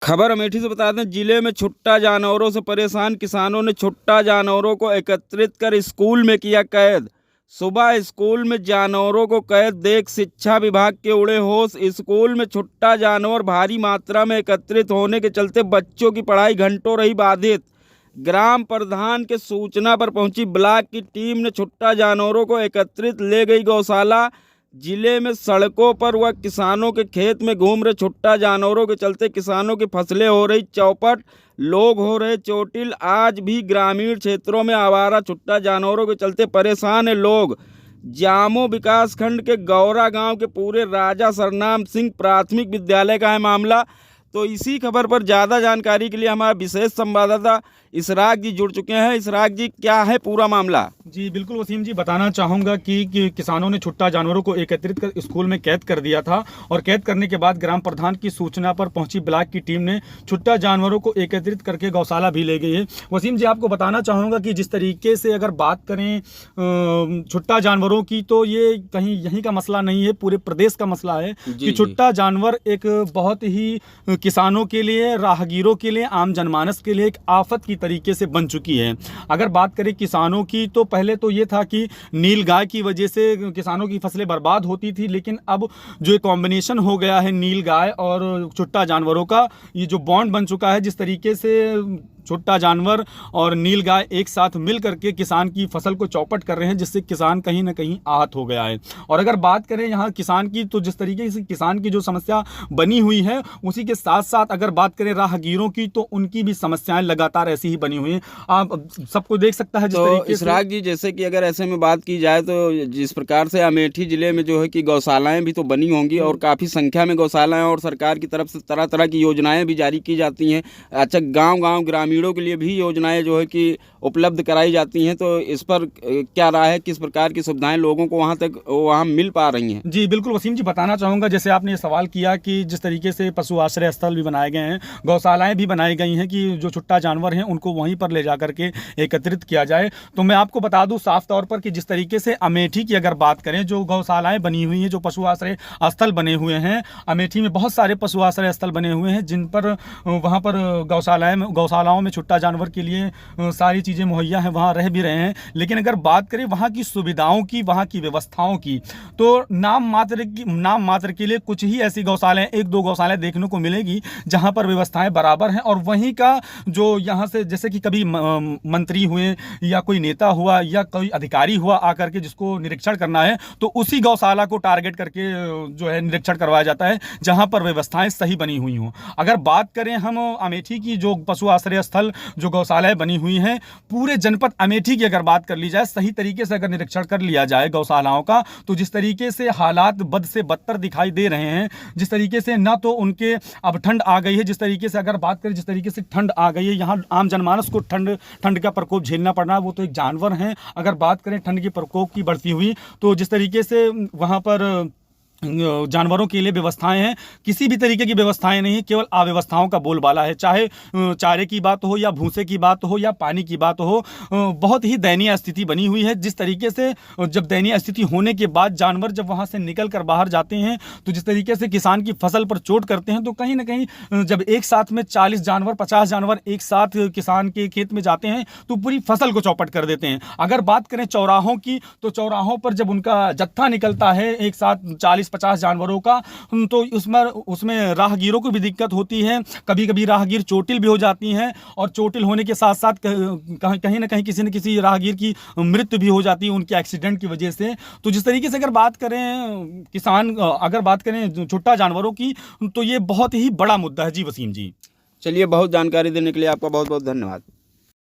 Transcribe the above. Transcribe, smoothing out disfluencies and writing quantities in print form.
खबर अमेठी से बता दें, जिले में छुट्टा जानवरों से परेशान किसानों ने छुट्टा जानवरों को एकत्रित कर स्कूल में किया कैद। सुबह स्कूल में जानवरों को कैद देख शिक्षा विभाग के उड़े होश। स्कूल में छुट्टा जानवर भारी मात्रा में एकत्रित होने के चलते बच्चों की पढ़ाई घंटों रही बाधित। ग्राम प्रधान के सूचना पर पहुंची ब्लॉक की टीम ने छुट्टा जानवरों को एकत्रित ले गई गौशाला। जिले में सड़कों पर व किसानों के खेत में घूम रहे छुट्टा जानवरों के चलते किसानों की फसलें हो रही चौपट, लोग हो रहे चोटिल। आज भी ग्रामीण क्षेत्रों में आवारा छुट्टा जानवरों के चलते परेशान है लोग। जामो विकासखंड के गौरा गांव के पूरे राजा सरनाम सिंह प्राथमिक विद्यालय का है मामला। तो इसी खबर पर ज़्यादा जानकारी के लिए हमारा विशेष संवाददाता इसराक जी जुड़ चुके हैं। इसराक जी, क्या है पूरा मामला? जी बिल्कुल वसीम जी, बताना चाहूँगा कि किसानों ने छुट्टा जानवरों को एकत्रित कर स्कूल में कैद कर दिया था और कैद करने के बाद ग्राम प्रधान की सूचना पर पहुंची ब्लॉक की टीम ने छुट्टा जानवरों को एकत्रित करके गौशाला भी ले गई है। वसीम जी, आपको बताना चाहूँगा कि जिस तरीके से अगर बात करें छुट्टा जानवरों की, तो ये कहीं यहीं का मसला नहीं है, पूरे प्रदेश का मसला है कि छुट्टा जानवर एक बहुत ही किसानों के लिए, राहगीरों के लिए, आम जनमानस के लिए एक आफत की तरीके से बन चुकी है। अगर बात करें किसानों की, तो पहले तो ये था कि नील गाय की वजह से किसानों की फसलें बर्बाद होती थी, लेकिन अब जो कॉम्बिनेशन हो गया है नील गाय और छुट्टा जानवरों का, ये जो बॉन्ड बन चुका है, जिस तरीके से छुट्टा जानवर और नील गाय एक साथ मिल करके किसान की फसल को चौपट कर रहे हैं, जिससे किसान कहीं ना कहीं आहत हो गया है। और अगर बात करें यहाँ किसान की, तो जिस तरीके से किसान की जो समस्या बनी हुई है, उसी के साथ साथ अगर बात करें राहगीरों की, तो उनकी भी समस्याएं लगातार ऐसी ही बनी हुई हैं। आप सबको देख सकता है जिस तरीके से। इसराक जी, जैसे कि अगर ऐसे में बात की जाए, तो जिस प्रकार से अमेठी जिले में जो है कि गौशालाएं भी तो बनी होंगी और काफ़ी संख्या में गौशालाएं, और सरकार की तरफ से तरह तरह की योजनाएं भी जारी की जाती हैं। अच्छा, गाँव ग्रामीणों के लिए भी योजनाएं जो है कि उपलब्ध कराई जाती हैं, तो इस पर क्या राय है? किस प्रकार की सुविधाएं लोगों को वहाँ मिल पा रही हैं? जी बिल्कुल वसीम जी, बताना चाहूँगा, जैसे आपने ये सवाल किया कि जिस तरीके से पशु आश्रय स्थल भी बनाए गए हैं, गौशालाएं भी बनाई गई हैं कि जो छुट्टा जानवर हैं उनको वहीं पर ले जा करके एकत्रित किया जाए। तो मैं आपको बता दूं साफ तौर पर कि जिस तरीके से अमेठी की अगर बात करें, जो गौशालाएं बनी हुई हैं, जो पशु आश्रय स्थल बने हुए हैं, अमेठी में बहुत सारे पशु आश्रय स्थल बने हुए हैं, जिन पर वहाँ पर गौशालाओं में छुट्टा जानवर के लिए सारी चीज़ें मुहैया हैं, वहाँ रह भी रहे हैं। लेकिन अगर बात करें वहाँ की सुविधाओं की, वहाँ की व्यवस्थाओं की, तो नाम मात्र के लिए कुछ ही ऐसी गौशालाएं, एक दो गौशालाएं देखने को मिलेगी जहाँ पर व्यवस्थाएं बराबर हैं। और वहीं का जो यहाँ से, जैसे कि कभी मंत्री हुए या कोई नेता हुआ या कोई अधिकारी हुआ आकर के जिसको निरीक्षण करना है, तो उसी गौशाला को टारगेट करके जो है निरीक्षण करवाया जाता है, जहाँ पर व्यवस्थाएं सही बनी हुई हों। अगर बात करें हम अमेठी की, जो पशु आश्रय स्थल, जो गौशालाएं बनी हुई हैं, पूरे जनपद अमेठी की अगर बात कर ली जाए, सही तरीके से अगर निरीक्षण कर लिया जाए गौशालाओं का, तो जिस तरीके से हालात बद से बदतर दिखाई दे रहे हैं, जिस तरीके से ना तो उनके अब ठंड आ गई है, जिस तरीके से अगर बात करें जिस तरीके से ठंड आ गई है, यहाँ आम जनमानस को ठंड का प्रकोप झेलना पड़ रहा है, वो तो एक जानवर हैं। अगर बात करें ठंड के प्रकोप की बढ़ती हुई, तो जिस तरीके से वहाँ पर जानवरों के लिए व्यवस्थाएं हैं, किसी भी तरीके की व्यवस्थाएं नहीं, केवल अव्यवस्थाओं का बोलबाला है। चाहे चारे की बात हो या भूसे की बात हो या पानी की बात हो, बहुत ही दयनीय स्थिति बनी हुई है। जिस तरीके से जब दयनीय स्थिति होने के बाद जानवर जब वहां से निकल कर बाहर जाते हैं, तो जिस तरीके से किसान की फसल पर चोट करते हैं, तो कहीं ना कहीं जब एक साथ में 40 जानवर 50 जानवर एक साथ किसान के खेत में जाते हैं, तो पूरी फसल को चौपट कर देते हैं। अगर बात करें चौराहों की, तो चौराहों पर जब उनका जत्था निकलता है एक साथ 40-50 जानवरों का, तो उसमें राहगीरों को भी दिक्कत होती है। कभी कभी राहगीर चोटिल भी हो जाती हैं, और चोटिल होने के साथ साथ कहीं ना कहीं किसी न किसी राहगीर की मृत्यु भी हो जाती है उनके एक्सीडेंट की वजह से। तो जिस तरीके से अगर बात करें अगर बात करें छुट्टा जानवरों की, तो ये बहुत ही बड़ा मुद्दा है। जी वसीम जी, चलिए, बहुत जानकारी देने के लिए आपका बहुत बहुत धन्यवाद।